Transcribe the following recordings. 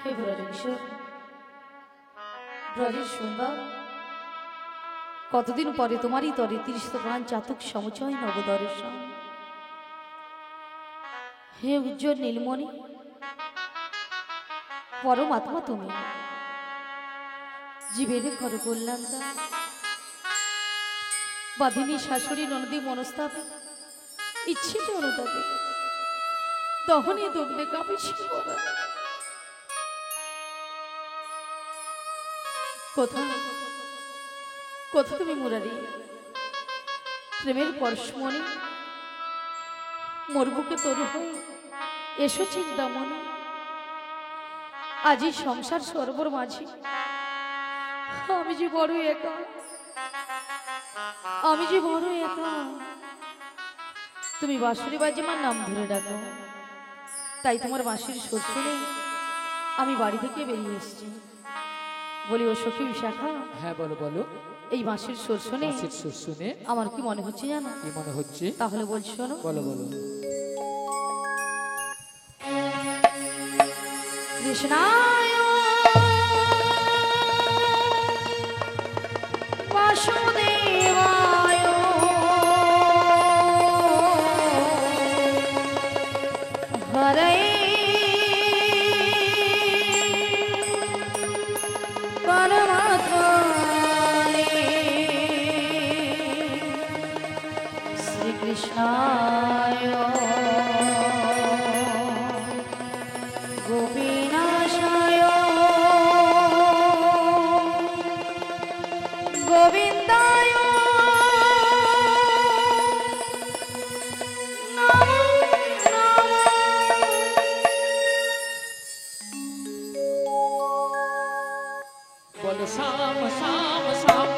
হে ব্রজকিশোর, ব্রজের সুন্দর, কতদিন পরে তোমারই তরে তীর্থ প্রাণ চাতুক সমচয় নবদর্শন। হে উজ্জ্বল নীলমণি, পরমাত্মা তুমি, জীবের ঘর কল্যাণ দাও, বাধিনী শাশুড়ি ননদী মনস্তাপে ইচ্ছিত অনুতাপে দহনে দগ্ধে কাঁপিছি পরা। কোথা তুমি মুরারি, প্রেমের পরশমণি, মোর বুকে তরু হয়ে এসো চিন্তামণি। আজি সংসার সর্বর মাঝে আমি যে বড় একা, আমি যে বড় একা। তুমি বাঁশুরি বাজিমার নাম ধরে ডাকো, তাই তোমার বাঁশির সুর শুনে আমি বাড়ি থেকে বেরিয়ে এসেছি। বলি ও সখী বিশাখা। হ্যাঁ বলো বলো। এই বাঁশির সুর শুনে আমার কি মনে হচ্ছে জানো? কি মনে হচ্ছে? তাহলে বলছি শোনো। বলো বলো। কৃষ্ণায় বাসুদেবায় হরে পরমাত্মনে শ্রীকৃষ্ণায় গোপীনাশায় গোবিন্দায় নমো নমঃ। বলো শ্যাম শ্যাম শ্যাম,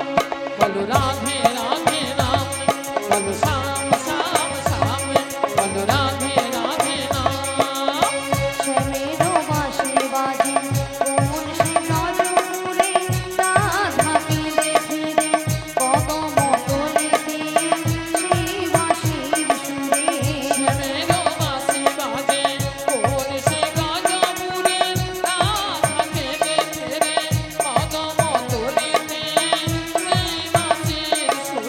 বলো রাধে রাধে রাম, বলো শ্যাম শ্যাম শ্যাম, বলো রাধে রাধে রাম। শ্যামের বাঁশি বাজে কোন সে নজরে, রাধাকে দেখে রে কদম তলেতে সেই বাঁশির সুরে। শ্যামের বাঁশি বাজে কোন সে গজমুরে, রাধাকে দেখে রে কদম তলেতে সেই বাঁশির সুরে।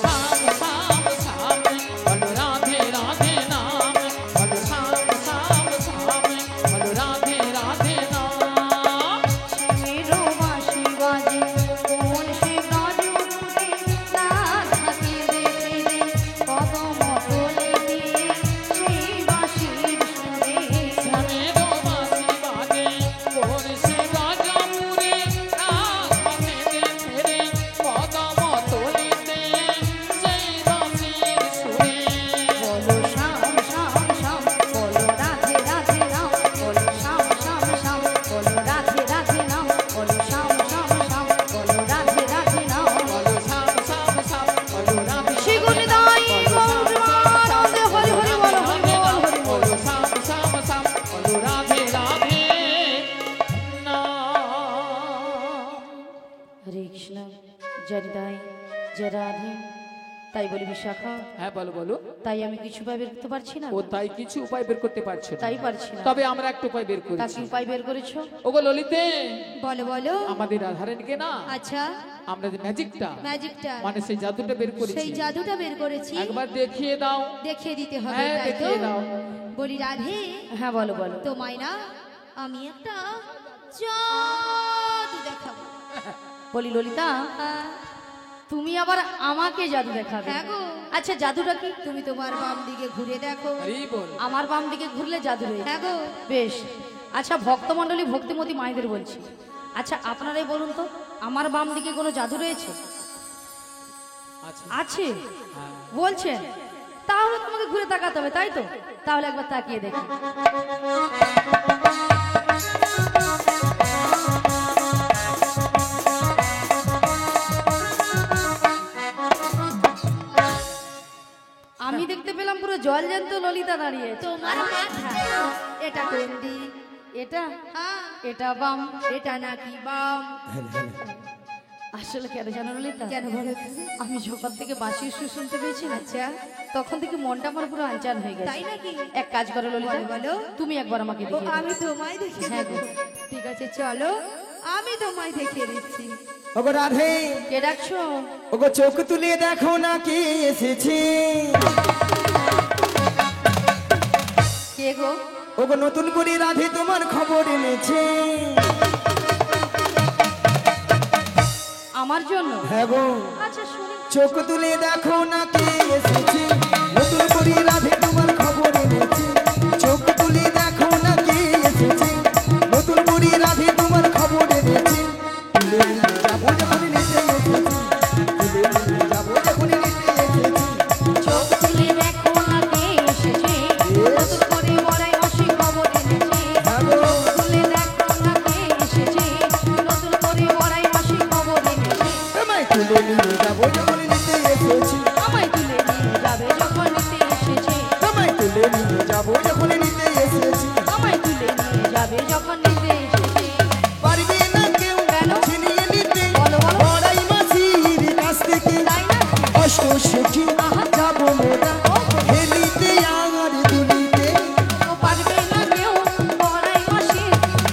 শ্যাম শ্যাম শ্যাম বলো রাধে রাধে নাম বলো শ্যাম শ্যাম শ্যাম বলো রাধে রাধে নাম শিবেরও বাঁশি বাজে কোন সে গাজরে রাধাকে দেখে রে কদম তোলে দিয়ে সেই বাঁশির সুরে শ্যামেরও বাঁশি বাজে কোন সে গাজপুরে রাধাকে দেখে রে কদম তলিতে সেই বাঁশির সুরে বলো শ্যাম শ্যাম শ্যাম বলো রাধে রাধে রাম বলো শ্যাম শ্যাম শ্যাম বলো রাধে রাধে রাম বলো শ্যাম শ্যাম শ্যাম বলো রাধে রাধে রাম বলো শ্যাম শ্যাম শ্যাম বলো রাধে শিগুনি দাই গৌরবানন্দে হরি হরি বলো হরি বল হরি বল বলো শ্যাম শ্যাম শ্যাম বলো রাধে রাধে নাম হরে কৃষ্ণ জয় দাই জয় রাধে তাই বলি বিশাখা হ্যাঁ বলো বলো তাই আমি কিছু উপায় বের করতে পারছি না ও তাই কিছু উপায় বের করতে পারছে না তাই পারছি না তবে আমরা একটা উপায় বের তা করেছি কি উপায় বের করেছো ওগো ললিতে বলো বলো আমাদের রাধারানীকে না আচ্ছা আমরা যে ম্যাজিকটা ম্যাজিকটা মানে সেই জাদুটা বের করেছি সেই জাদুটা বের করেছি একবার দেখিয়ে দাও দেখিয়ে দিতে হবে হ্যাঁ, তাই তো দেখিয়ে দাও। বলি রাধে হ্যাঁ বলো বলো তোমায় না আমি একটা জাদু দেখাবো বলি ললিতা হ্যাঁ, তুমি আবার আমাকে জাদু দেখাবে হ্যাঁ গো আচ্ছা জাদুটা কি তুমি তোমার বাম দিকে ঘুরে দেখো হরি বল আমার বাম দিকে ঘুরলে জাদু রয়েছে হ্যাঁ গো বেশ আচ্ছা ভক্তমণ্ডলী ভক্তিমতী মায়েদের বলছি আচ্ছা আপনারাই বলুন তো আমার বাম দিকে কোনো জাদু রয়েছে আচ্ছা আছে হ্যাঁ বলছেন তাহলে তোমাকে ঘুরে তাকাতে হবে তাই তো তাহলে একবার তাকিয়ে দেখি আমি দেখতে পেলাম পুরো জল জ্যান্ত ললিতা দাঁড়িয়ে তোমার মাথা এটা কোন দিক এটা হ্যাঁ এটা বাম এটা নাকি বাম আসলে কেন জানো ললিতা কেন বলো তো? আমি যখন থেকে বাঁশির সুর শুনতে পেয়েছি না আচ্ছা তখন থেকে মনটা আমার পুরো আনচান হয়ে গেছে তাই নাকি এক কাজ করো ললিতা বলো, বলো। তুমি একবার আমাকে ও দেখিয়ে দাও। আমি তোমায় দেখিয়ে হ্যাঁ দেবো গো। ঠিক আছে চলো আমি তোমায় দেখিয়ে দিচ্ছি ওগো রাধে কে ডাকছো ওগো চোখ তুলে দেখো না কে এসেছে কে গো ওগো নতুন করে রাধে তোমার খবর এনেছে আমার জন্য হ্যাঁ গো আচ্ছা শুনি চোখ তুলে দেখো না কে এসেছে নতুন করে রাধে তোমার খবর এনেছে চোখ তুলে দেখো না কে এসেছে নতুন করে রাধে তোমার খবর এনেছে তুলে নিয়ে যাবো যখন নিতে এসেছি তুলে নিয়ে যাবো যখন নিতে এসেছি চোখ তুলে দেখো না কে এসেছে নতুন করে বড়াই হাসি খবর এনেছে হ্যাঁ গো তুলে দেখো না কে এসেছে নতুন করে বড়াই হাসি খবর এনেছে আমায় তুলে নিয়ে যাবো যখন নিতে এসেছি আমায় তুলে নিয়ে যাবে যখন নিতে এসেছে আমায় তুলে নিয়ে যাবো যখন নিতে এসেছি আমায় তুলে নিয়ে যাবে যখন নিতে এসেছে পারবে না কেউ কেন? ছিনিয়ে নিতে বলো, বলো। বড়াই মাঝির কাছ থেকে তাই না অষ্ট শেখি যাবো মোরা হেলিতে আর দুলিতে ও পারবে না কেউ বড়াই মাসে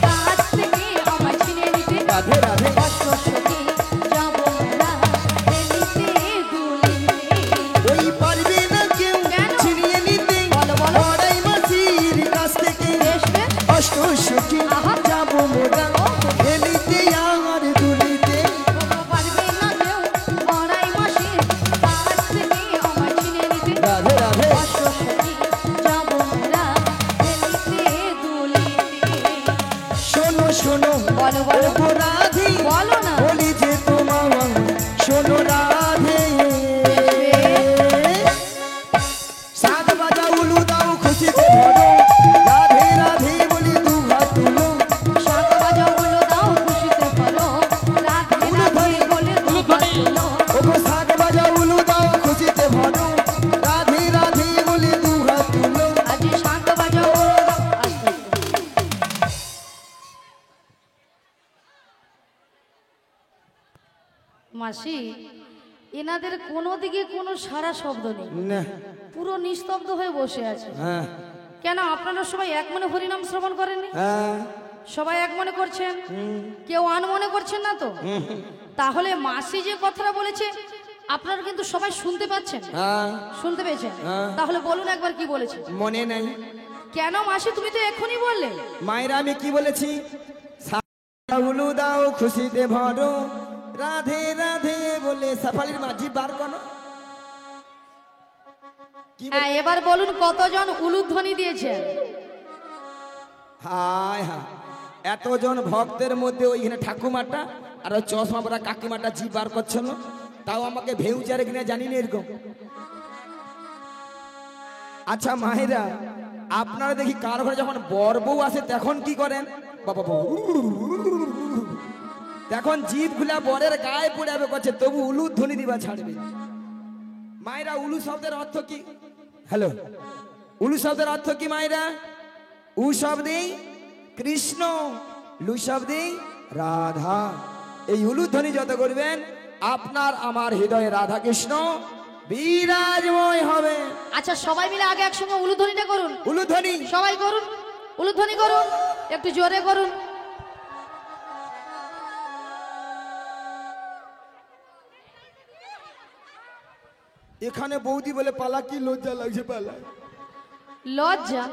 কাছ থেকে আমায় ছিনে নিতে রাধে রাধে কষ্ট সখী যাবো না এলিতে দুলিতে ওই পারবে না কেউ কেন? ছিনিয়ে নিতে বলো, বলো। বড়াই মাঝির কাছ থেকে বেশ বেশ অষ্ট শেখি আহা। যাবো মোরা হেলিতে আর দুলিতে ও পারবে না কেউ বড়াই মাসে কাছ থেকে আমায় ছিনে নিতে রাধে রাধে কষ্ট সখী যাবো না এলিতে দুলিতে শোনো শোনো বলো, বলো। ওগো রাধে বলো না। বলি যে তোমার শোনো রাধে সাত বাজা উলু দাও খুশিতে ভরো রাধে রাধে বলি দু হাত তুলো শাক ভাজা হলো দাও খুশিতে ফলো রাধে রাধে বলে উলুধ্বনি। দুলো ওগো সাত বাজা উলু দাও খুশিতে ভরো রাধে রাধে বলি দু হাত তুলো আজ শাক ভাজা হলো দাও আস্তে আস্তে। মাসি এনাদের কোনো দিকে কোনো সারা শব্দ নেই না পুরো নিস্তব্ধ হয়ে বসে আছে হ্যাঁ কেন আপনারা সবাই এক মনে হরিনাম শ্রবণ করেননি হ্যাঁ সবাই এক মনে করছেন কেউ আন মনে করছেন না তো তাহলে মাসি যে কথাটা বলেছে আপনারা কিন্তু সবাই শুনতে পাচ্ছেন? হ্যাঁ শুনতে পেয়েছেন? হ্যাঁ। তাহলে বলুন একবার কি বলেছে। মনে নাই। কেন মাসি, তুমি তো এক্ষুনি বললে। মায়েরা আমি কি বলেছি? উলু দাও খুশিতে ভরো, রাধে রাধে বলে সাফালির মাঝি বার করো। কি বলে? হ্যাঁ, এবার বলুন কতজন উলুধ্বনি দিয়েছে? হায় হায়, এতজন ভক্তের মধ্যে ওইখানে ঠাকুমাটা আর ওই চশমা পরা কাকিমাটা জি বার করছিল, তাও আমাকে ভেউচারে কিনা জানি না এরকম। আচ্ছা মায়েরা, আপনারা দেখি কার ঘরে যখন বর বউ আসে তখন কি করেন? বাবা বউ তখন জিভ খুলা বরের গায়ে পড়ে যাবে করছে, তবু উলু ধ্বনি দিবা ছাড়বে। মায়েরা উলু শব্দের অর্থ কি? হ্যালো, উলু শব্দের অর্থ কি মায়েরা? উ শব্দে কৃষ্ণ, লু শব্দে রাধা। এই উলুধ্বনি যত করবেন আপনার আমার হৃদয়ে রাধা কৃষ্ণ বিরাজময় হবে। আচ্ছা সবাই মিলে আগে একসঙ্গে উলুধ্বনিটা করুন। উলুধ্বনি সবাই করুন, উলুধ্বনি করুন, একটু জোরে করুন। এখানে বৌদি বলে পালা, কি লজ্জা লাগছে পালা। লজ্জা?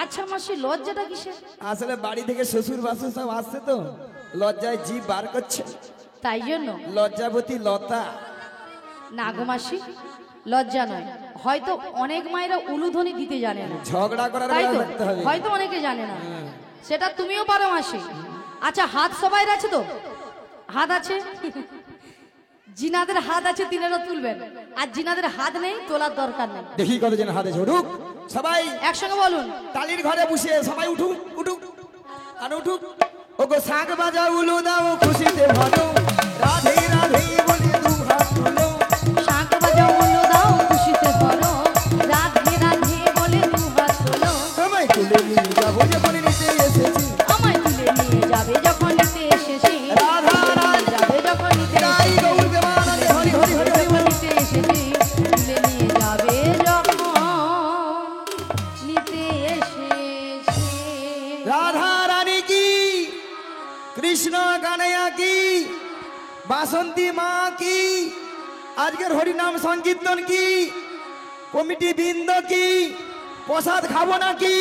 আচ্ছা মাসি, লজ্জাটা কিসের? আসলে বাড়ি থেকে শ্বশুর বাসুর সব আসছে তো, লজ্জায় জিভ বার করছে, তাই জন্য। লজ্জাবতী লতা। না গো মাসি, লজ্জা নয়, হয়তো অনেক মায়েরা উলুধ্বনি দিতে জানে না, ঝগড়া করার তাই বেলা তো, দেখতে হবে। হয়তো অনেকে জানে না, সেটা তুমিও পারো মাসি। আচ্ছা হাত সবাই আছে তো? হাত আছে? জিনাদের হাত আছে তিনারা তুলবেন, আর জিনাদের হাত নেই তোলার দরকার নেই। দেখি কতজন হাতে ঝরুক, সবাই একসঙ্গে বলুন। তালির ঘরে বসে সবাই উঠুক উঠুক আর উঠুক। ও গো শাক বাজা উলু দাও খুশিতে ভরো, রাধে রাধে বলে দু হাত তুলো। শাঁখ বাজাও উলু দাও খুশিতে ভরো, রাধে রাধে বলে দু হাত তোলো। আমায় তুলে নিয়ে যাবো যখন নিতে এসেছি, আমায় তুলে নিয়ে যাবে যখন নিতে এসেছি, রাধা রাধে যাবে যখন নিতে জয় গৌর দেবানন্দে হরি হরি হরি হরি বল। নিতে এসেছি, তুলে নিয়ে যাবে যখন নিতে এসেছি। রাধা রানী কি, কৃষ্ণ কানাইয়া কি, বাসন্তী মা কি, আজকের হরিনাম সংকীর্তন কি, কমিটি বৃন্দ কি, প্রসাদ খাবো নাকি?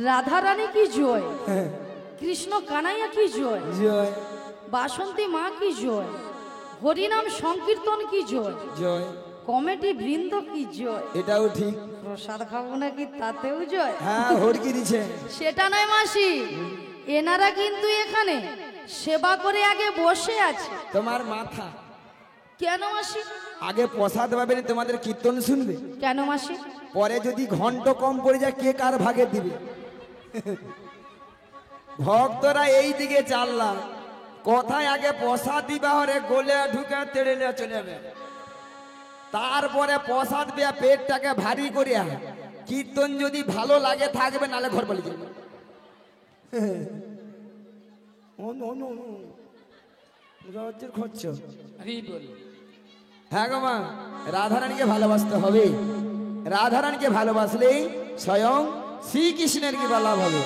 রাধা রানী কি জয়, কৃষ্ণ কানাইয়া কি জয়, জয় বাসন্তী মা কি জয়, হরিনাম সংকীর্তন কি জয়, জয়, কমিটি বৃন্দ কি জয়, এটাও ঠিক। প্রসাদ খাবো নাকি তাতেও জয়। হ্যাঁ হড়কি দিছে। সেটা নয় মাসি, এনারা কিন্তু এখানে সেবা করে আগে বসে আছে। তোমার মাথা কেন মাসি? আগে প্রসাদ পাবে না, তোমাদের কীর্তন শুনবে, কেন মাসি? পরে যদি ঘন্ট কম পড়ে যায় কে কার ভাগে দিবে? ভক্তরা এই দিকে চাললা, কোথায় আগে প্রসাদ দিবা হরে গোলে ঢুকে তেড়ে নিয়ে চলে যাবে, তারপরে প্রসাদ দেয়া পেটটাকে ভারী করিয়া কীর্তন যদি ভালো লাগে থাকবে, নালে ঘর বলে যাবে। হরি বল। হ্যাঁ গো মা, রাধারানীকে ভালোবাসতে হবে, রাধারানীকে ভালোবাসলেই স্বয়ং শ্রীকৃষ্ণের কি লাভ হবে।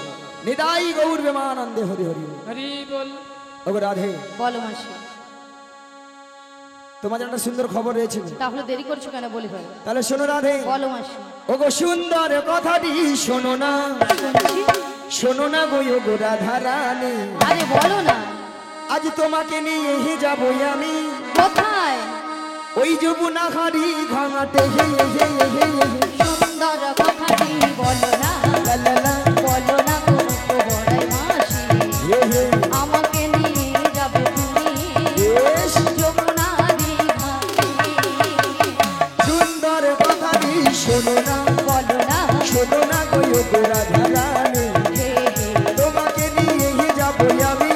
নিতাই গৌর প্রেমানন্দে হরি হরি। হরি বল। ও গো রাধে, বলো মাসি। তোমাদের একটা সুন্দর খবর রয়েছে, তাহলে দেরি করছো কেন বলি ভাই? তাহলে শোনো রাধে। বলো মাসি। ও গো সুন্দর কথাটি শোনো না, শুনছি। শোনো না গো ও গো রাধারানী, আরে বলো না। আজ তোমাকে নিয়ে যাবো আমি কোথায়? ওই যমুনা হারি ঘাটে। হে হে হে হে হে হে। সুন্দর কথাটি বলো না, লা লা লা। বলো না গো বড়াই মাসি, হে হে। আমাকে নিয়ে যাবে তুমি বেশ যমুনারি ঘাটে। সুন্দর কথাটি শোনো না, বলো না। শোনো না গো ও গো রাধারানী, হে হে তোমাকে নিয়ে যাবো আমি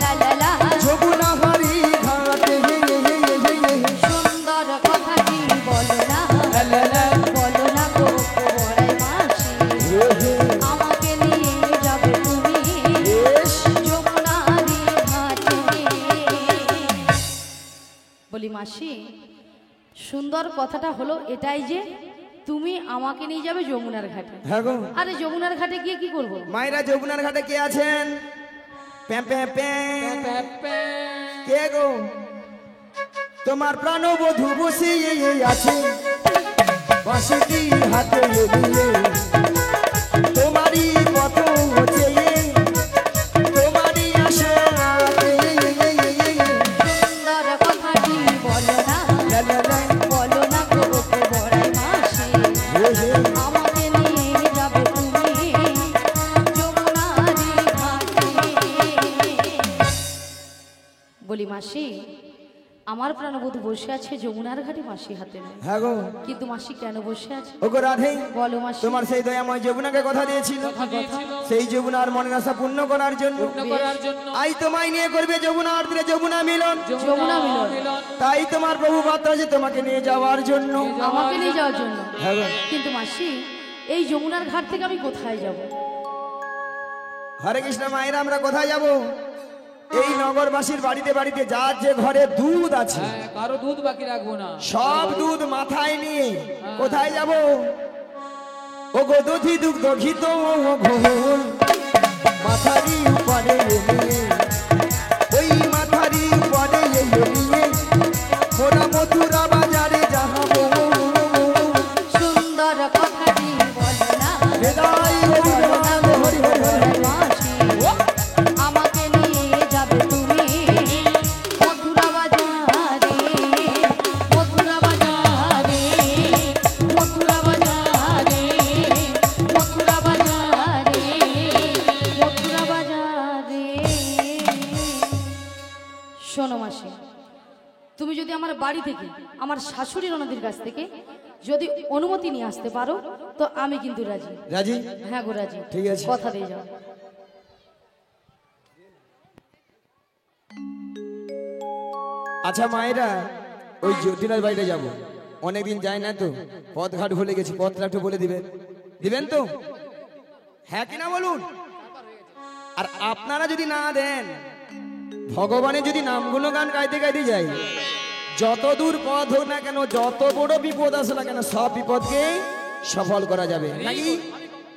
লা লা লা। যমুনা হারি ঘাটে। হে হে হে হে হে হে। সুন্দর কথাটি বলো না, লা লা লা। বলো না গো বড়াই মাসি, হে হে। আমাকে নিয়ে যাবে তুমি বেশ যমুনারি ঘাটে। বলি মাসি, সুন্দর কথাটা হলো এটাই যে তুমি আমাকে নিয়ে যাবে যমুনার ঘাটে। হ্যাঁ গো। আরে যমুনার ঘাটে গিয়ে কি করব? মায়েরা যমুনার ঘাটে কে আছেন? প্যাঁ প্যাঁ প্যাঁ। প্যাপে কে গো? তোমার প্রাণবধূ বসে আছে বাঁশিটি হাতে নিয়ে, তোমারই পথ চেয়ে, তোমারই আশাতে। সুন্দর কথাটি বলো না, লা লা লা, বলো না গো ওকে বড়াই মাসি, হে হে। আমাকে নিয়ে যাবে তুমি যমুনারি ঘাটে। বলি মাসি, আমার প্রাণবধূ বসে আছে যমুনার ঘাটে, মাসি হাতে নয়। হ্যাঁ গো, কিন্তু মাসি কেন বসে আছে ওগো রাধে, বলো মাসি। তোমার সেই দয়াময় যমুনাকে কথা দিয়েছিল, কথা দিয়েছিল সেই যমুনার মনের আশা পূর্ণ করার জন্য পূর্ণ করার জন্য আই তোমায় নিয়ে করবে যমুনার তীরে যমুনা মিলন। যমুনা মিলন। তাই তোমার প্রভু পাত্র আছে তোমাকে নিয়ে যাওয়ার জন্য। আমাকে নিয়ে যাওয়ার জন্য। হ্যাঁ গো। কিন্তু মাসি, এই যমুনার ঘাট থেকে আমি কোথায় যাব? হরে কৃষ্ণ মায়েরা, আমরা কোথায় যাব? এই নগরবাসীর বাড়িতে বাড়িতে যার যে ঘরে দুধ আছে, হ্যাঁ, কারো দুধ বাকি রাখবো না। সব দুধ মাথায় নিয়ে কোথায় যাব? ও গো দধি দুগ্ধ ঘিত ঘোল মাথারি উপরে নিয়ে, ওই মাথারি উপরে নিয়ে মোরা মথুরা বাজারে যাবো। সুন্দর কথাটি বলো না, হৃদয় হরি হরি হরি হরি হরি। মাসি, আমাকে নিয়ে যাবে তুমি মথুরা বাজারে, মথুরা বাজারে, মথুরা বাজারে, মথুরা বাজারে, মথুরা বাজারে। শোনো মাসি, তুমি যদি আমার বাড়ি থেকে, আমার শাশুড়ি ননদের কাছ থেকে যদি অনুমতি নিয়ে আসতে পারো, তো আমি কিন্তু রাজি। রাজি? হ্যাঁ গো রাজি। ঠিক আছে। কথা দিয়ে যাও। আচ্ছা মায়েরা, ওই জ্যোতিনার বাড়িতে যাব, অনেকদিন যায় না তো, পথঘাট ভুলে গেছি, পথটা একটু বলে দিবেন, দিবেন তো? হ্যাঁ কিনা বলুন। আর আপনারা যদি না দেন, ভগবানের যদি নামগুলো গান গাইতে গাইতে যাই, যত দূর পথ হোক না কেন, যত বড় বিপদ আসে না কেন, সব বিপদকে সফল করা যাবে নাকি?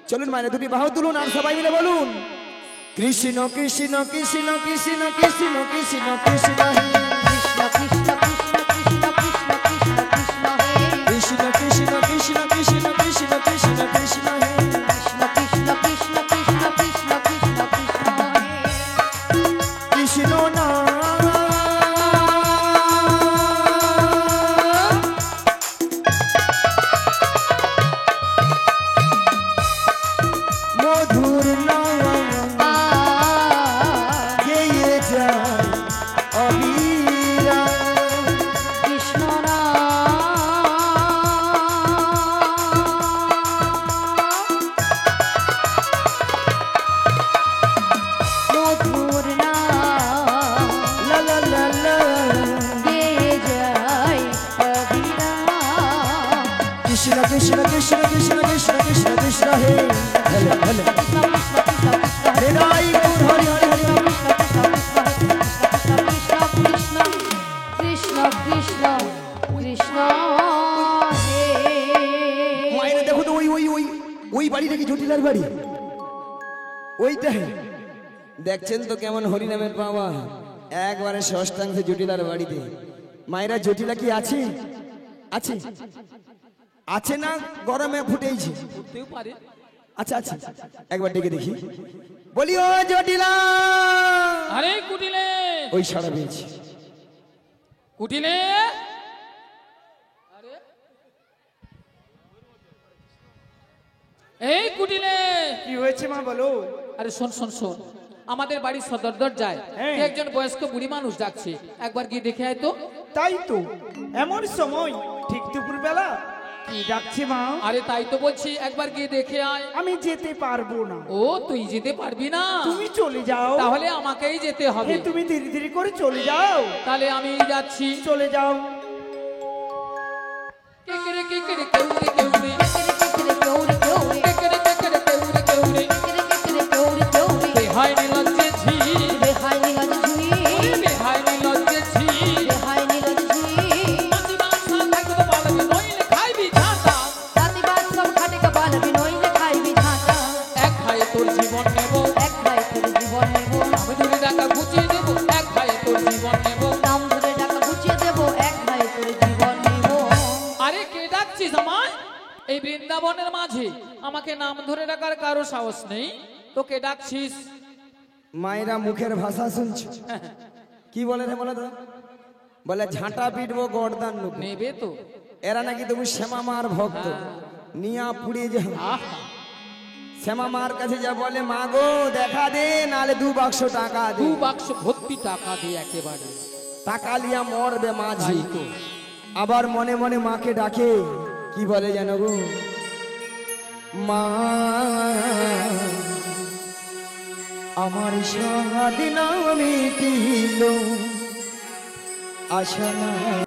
চলুন মায়েরা, দুটি বাহু তুলুন আর সবাই মিলে বলুন, কৃষ্ণ কৃষ্ণ কৃষ্ণ কৃষ্ণ কৃষ্ণ কৃষ্ণ কৃষ্ণ হে। কৃষ্ণ কৃষ্ণ কৃষ্ণ কৃষ্ণ কৃষ্ণ কৃষ্ণ হে, কৃষ্ণ কৃষ্ণ কৃষ্ণ কৃষ্ণ কৃষ্ণ কৃষ্ণ হে। কৃষ্ণ কৃষ্ণ কৃষ্ণ কৃষ্ণ কৃষ্ণ কৃষ্ণ কৃষ্ণ হে। কৃষ্ণ নাম মধুর নাম গেয়ে যায় অবিরাম। কৃষ্ণ মধুর নাম লা লা লা লা। গেয়ে যায় অবিরাম। কৃষ্ণ কৃষ্ণ কৃষ্ণ কৃষ্ণ কৃষ্ণ কৃষ্ণ কৃষ্ণ হে। হলে হলে কৃষ্ণ কৃষ্ণ কৃষ্ণ কৃষ্ণ হে। হৃদয় গৌর হরি হরি হরি। কৃষ্ণ কৃষ্ণ কৃষ্ণ হে। মায়েরা দেখো তো, ওই ওই ওই ওই বাড়িটা কি জটিলার বাড়ি? ওইটাই দেখছেন তো কেমন হরিনামের পাওয়া, একবারে ষষ্ঠাংশে জটিলার বাড়িতে। মায়েরা, জটিলা কি আছে? আছে আছে না গরমে ফুটেইছে? করতেও পারে। আচ্ছা আচ্ছা, একবার ডেকে দেখি, বলি ও জটিলা। আরে কুটিলে, ওই সাড়া পেয়েছি। কুটিলে, আরে এই কুটিলে, কি হয়েছে মা বলো? আরে শোন শোন শোন, আমাদের বাড়ির সদর দরজায় হ্যাঁ। একজন বয়স্ক বুড়ি মানুষ যাচ্ছে, একবার গিয়ে দেখে আয় তো। তাই তো, এমন সময় ঠিক দুপুর বেলা কি ডাকছে মা? আরে তাই তো বলছি, একবার গিয়ে দেখে আয়। আমি যেতে পারবো না। ও তুই যেতে পারবি না? তুমি চলে যাও। তাহলে আমাকেই যেতে হবে। এ, তুমি ধীরে ধীরে করে চলে যাও। তাহলে আমি যাচ্ছি। চলে যাও। কেকেরে কেকেরে কেউরে কেউরে, কেকেরে কেউরে কেউরে, কেকেরে কেকেরে কেউরে কেউরে, কেকেরে কেউরে কেউরে, বেহায় নিলজ্জে ঝি, বেহাই নীরজ ঝুই, বেহায় নিলজ্জে ঝি। বেহাই নীরজ ঝুই। মাছি মাংসা থাকতে পারবি নইলে খাইবি ঝাঁটা। রাতিবার সব খাটে কপাল বিনইলে খাইবি ঝাঁটা। এক খাই তোর জীবন নেব, এক খাই তোর জীবন নেব। আমি ধরে মাঝে আমাকে নাম ধরে ডাকার কারো সাহস নেই। তোকে ডাকছিস? মায়েরা মুখের ভাষা শুনছো? কি বলে রে বলে তো? বলে ঝাঁটা পিটবো গর্দান নেবো। নেবে তো? এরা নাকি তুমি শ্যামা মার ভক্ত, নিয়া পুড়িয়ে যা। আহা, শ্যামা মার কাছে যা বলে, মা গো দেখা দে, নালে 2 বাক্স টাকা দে। 2 বাক্স ভর্তি টাকা দিয়ে একেবারে টাকা লিয়া মরবে মাঝি। তাই তো। আবার মনে মনে মাকে ডাকে, কি বলে জানো গো? মা আমার স্বাদ নামে তিল আশা না